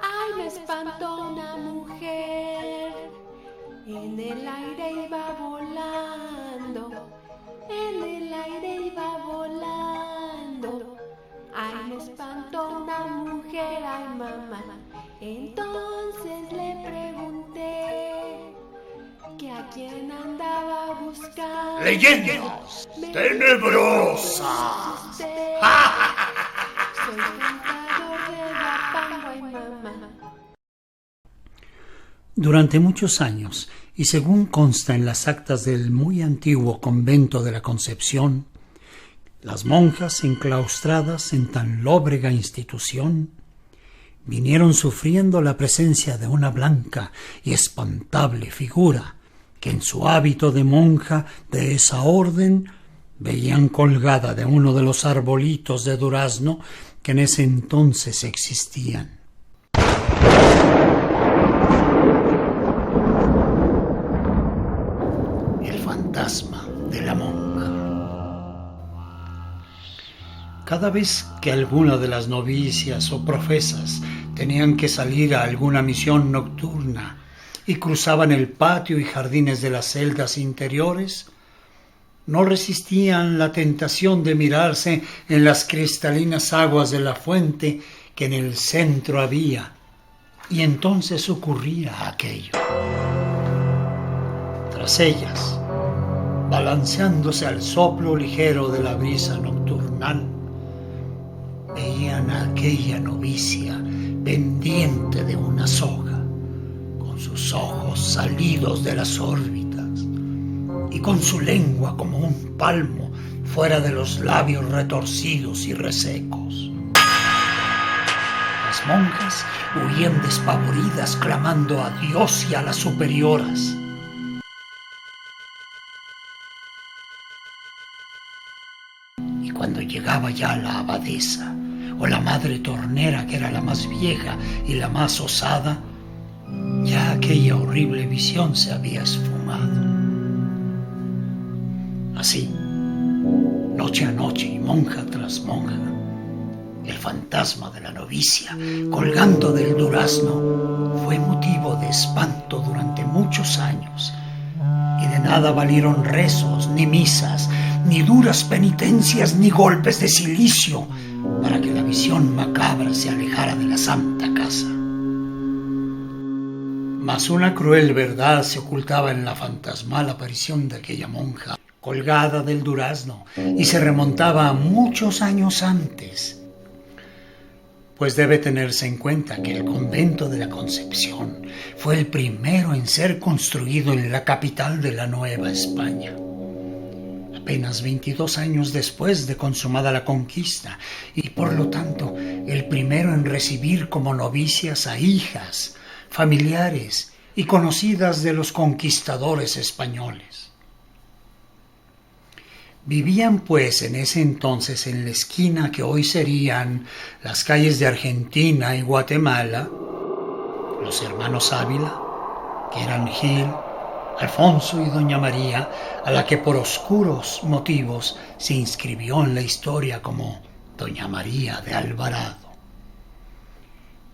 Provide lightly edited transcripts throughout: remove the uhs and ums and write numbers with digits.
¡Ay, me espantó una mujer! En el aire iba volando, en el aire iba volando. ¡Ay, me espantó una mujer! ¡Ay, mamá! Entonces le pregunté que a quién andaba buscando. ¡Leyendas tenebrosas! Soy cantador de guapango, ay mamá. Durante muchos años, y según consta en las actas del muy antiguo convento de la Concepción, las monjas enclaustradas en tan lóbrega institución vinieron sufriendo la presencia de una blanca y espantable figura que en su hábito de monja de esa orden veían colgada de uno de los arbolitos de durazno que en ese entonces existían. El fantasma de la monja. Cada vez que alguna de las novicias o profesas tenían que salir a alguna misión nocturna y cruzaban el patio y jardines de las celdas interiores, no resistían la tentación de mirarse en las cristalinas aguas de la fuente que en el centro había, y entonces ocurría aquello. Tras ellas, balanceándose al soplo ligero de la brisa nocturnal, veían a aquella novicia pendiente de una soga, con sus ojos salidos de las órbitas y con su lengua como un palmo fuera de los labios retorcidos y resecos. Las monjas huían despavoridas clamando a Dios y a las superioras. Y cuando llegaba ya la abadesa o la madre tornera, que era la más vieja y la más osada, ya aquella horrible visión se había esfumado. Así, noche a noche y monja tras monja, el fantasma de la novicia, colgando del durazno, fue motivo de espanto durante muchos años, y de nada valieron rezos, ni misas, ni duras penitencias, ni golpes de cilicio, para que la visión macabra se alejara de la santa casa. Mas una cruel verdad se ocultaba en la fantasmal aparición de aquella monja, colgada del durazno, y se remontaba a muchos años antes. Pues debe tenerse en cuenta que el convento de la Concepción fue el primero en ser construido en la capital de la Nueva España, apenas 22 años después de consumada la conquista, y por lo tanto el primero en recibir como novicias a hijas, familiares y conocidas de los conquistadores españoles. Vivían pues en ese entonces en la esquina que hoy serían las calles de Argentina y Guatemala los hermanos Ávila, que eran Gil, Alfonso y doña María, a la que por oscuros motivos se inscribió en la historia como doña María de Alvarado.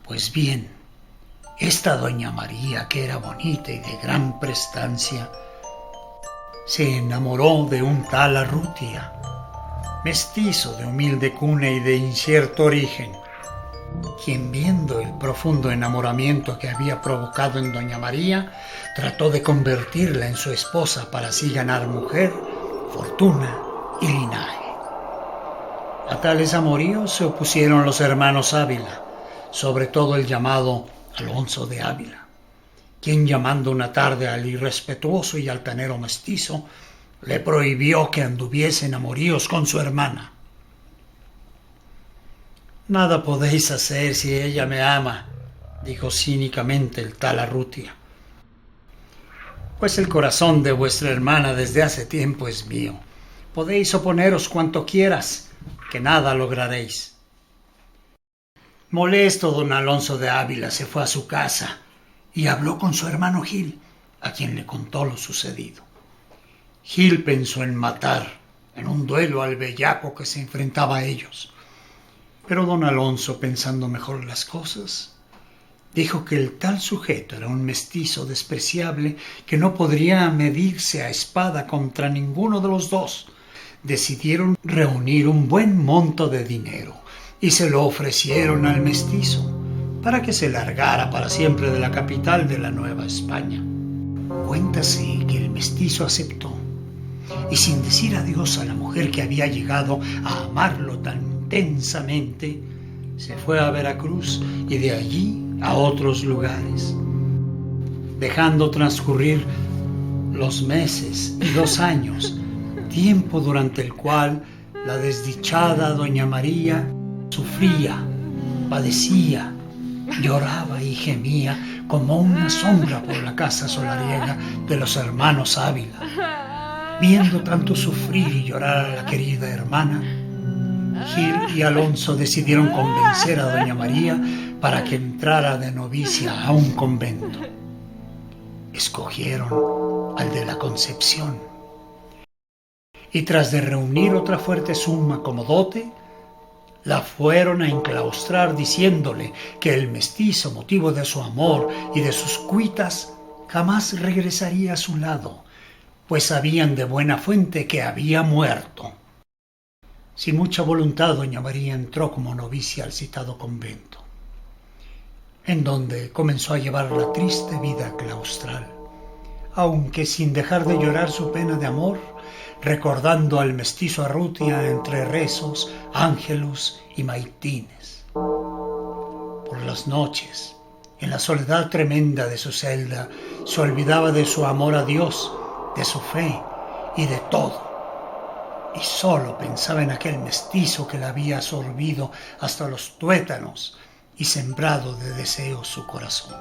Pues bien, esta doña María, que era bonita y de gran prestancia, se enamoró de un tal Arrutia, mestizo de humilde cuna y de incierto origen, quien, viendo el profundo enamoramiento que había provocado en doña María, trató de convertirla en su esposa para así ganar mujer, fortuna y linaje. A tales amoríos se opusieron los hermanos Ávila, sobre todo el llamado Alonso de Ávila, quien, llamando una tarde al irrespetuoso y altanero mestizo, le prohibió que anduviese en amoríos con su hermana. «Nada podéis hacer si ella me ama», dijo cínicamente el tal Arrutia, «pues el corazón de vuestra hermana desde hace tiempo es mío. Podéis oponeros cuanto quieras, que nada lograréis». Molesto, don Alonso de Ávila se fue a su casa y habló con su hermano Gil, a quien le contó lo sucedido. Gil pensó en matar en un duelo al bellaco que se enfrentaba a ellos, Pero don Alonso, pensando mejor las cosas, dijo que el tal sujeto era un mestizo despreciable que no podría medirse a espada contra ninguno de los dos. Decidieron reunir un buen monto de dinero y se lo ofrecieron al mestizo para que se largara para siempre de la capital de la Nueva España. Cuéntase que el mestizo aceptó y, sin decir adiós a la mujer que había llegado a amarlo tan intensamente, se fue a Veracruz y de allí a otros lugares, dejando transcurrir los meses y 2 años, tiempo durante el cual la desdichada doña María sufría, padecía, lloraba y gemía como una sombra por la casa solariega de los hermanos Ávila. Viendo tanto sufrir y llorar a la querida hermana, Gil y Alonso decidieron convencer a doña María para que entrara de novicia a un convento. Escogieron al de la Concepción y, tras de reunir otra fuerte suma como dote, la fueron a enclaustrar diciéndole que el mestizo, motivo de su amor y de sus cuitas, jamás regresaría a su lado, pues sabían de buena fuente que había muerto. Sin mucha voluntad, doña María entró como novicia al citado convento, en donde comenzó a llevar la triste vida claustral, aunque sin dejar de llorar su pena de amor, recordando al mestizo Arrutia entre rezos, ángelus y maitines. Por las noches, en la soledad tremenda de su celda, se olvidaba de su amor a Dios, de su fe y de todo, y solo pensaba en aquel mestizo que la había absorbido hasta los tuétanos y sembrado de deseos su corazón.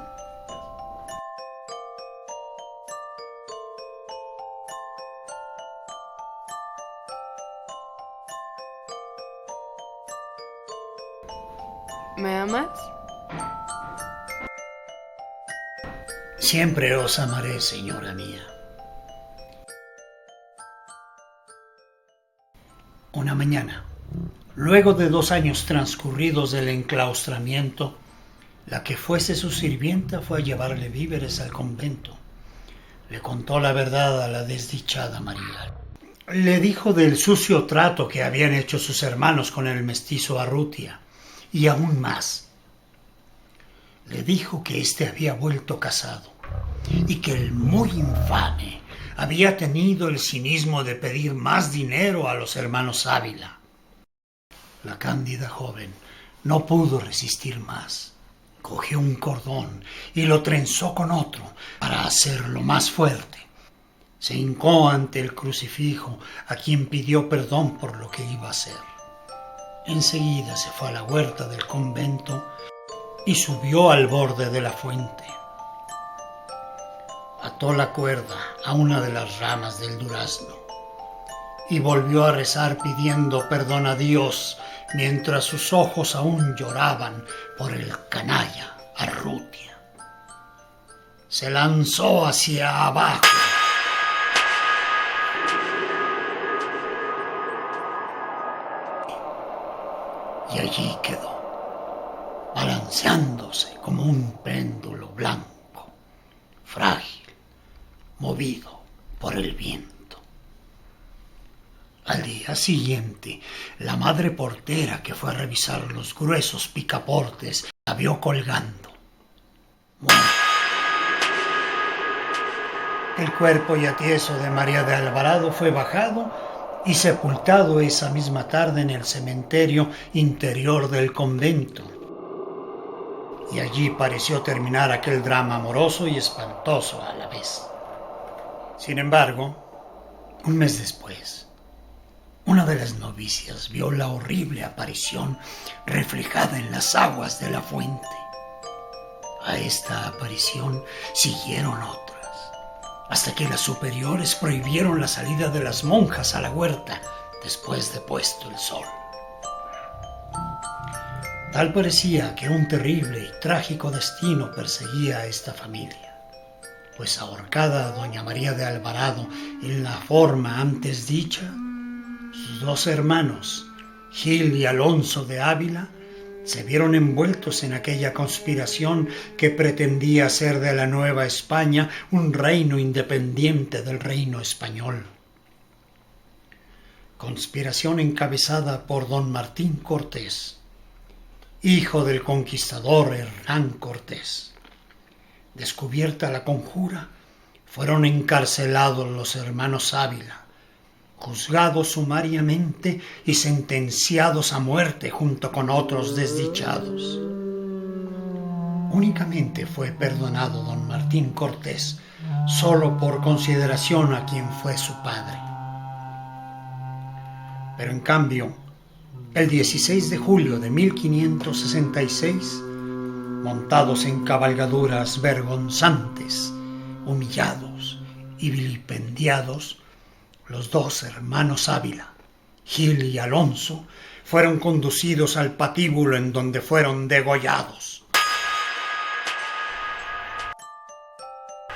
¿Me amas? Siempre os amaré, señora mía. Una mañana, luego de 2 años transcurridos del enclaustramiento, la que fuese su sirvienta fue a llevarle víveres al convento. Le contó la verdad a la desdichada María. Le dijo del sucio trato que habían hecho sus hermanos con el mestizo Arrutia, y aún más. Le dijo que éste había vuelto casado y que el muy infame había tenido el cinismo de pedir más dinero a los hermanos Ávila. La cándida joven no pudo resistir más. Cogió un cordón y lo trenzó con otro para hacerlo más fuerte. Se hincó ante el crucifijo, a quien pidió perdón por lo que iba a hacer. Enseguida se fue a la huerta del convento y subió al borde de la fuente. Ató la cuerda a una de las ramas del durazno y volvió a rezar pidiendo perdón a Dios, mientras sus ojos aún lloraban por el canalla Arrutia. Se lanzó hacia abajo y allí quedó, balanceándose como un péndulo blanco, frágil, movido por el viento. Al día siguiente, la madre portera, que fue a revisar los gruesos picaportes, la vio colgando, muerta. El cuerpo ya tieso de María de Alvarado fue bajado y sepultado esa misma tarde en el cementerio interior del convento. Y allí pareció terminar aquel drama amoroso y espantoso a la vez. Sin embargo, un mes después, una de las novicias vio la horrible aparición reflejada en las aguas de la fuente. A esta aparición siguieron otras, hasta que las superiores prohibieron la salida de las monjas a la huerta después de puesto el sol. Tal parecía que un terrible y trágico destino perseguía a esta familia, pues ahorcada doña María de Alvarado en la forma antes dicha, sus 2 hermanos Gil y Alonso de Ávila se vieron envueltos en aquella conspiración que pretendía hacer de la Nueva España un reino independiente del reino español. Conspiración encabezada por don Martín Cortés, hijo del conquistador Hernán Cortés. Descubierta la conjura, fueron encarcelados los hermanos Ávila, juzgados sumariamente y sentenciados a muerte junto con otros desdichados. Únicamente fue perdonado don Martín Cortés, solo por consideración a quien fue su padre. Pero en cambio, el 16 de julio de 1566, montados en cabalgaduras vergonzantes, humillados y vilipendiados, los dos hermanos Ávila, Gil y Alonso, fueron conducidos al patíbulo en donde fueron degollados.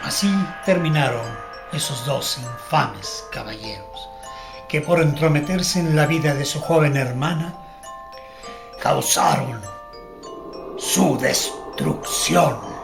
Así terminaron esos dos infames caballeros, que por entrometerse en la vida de su joven hermana, causaron su destrucción.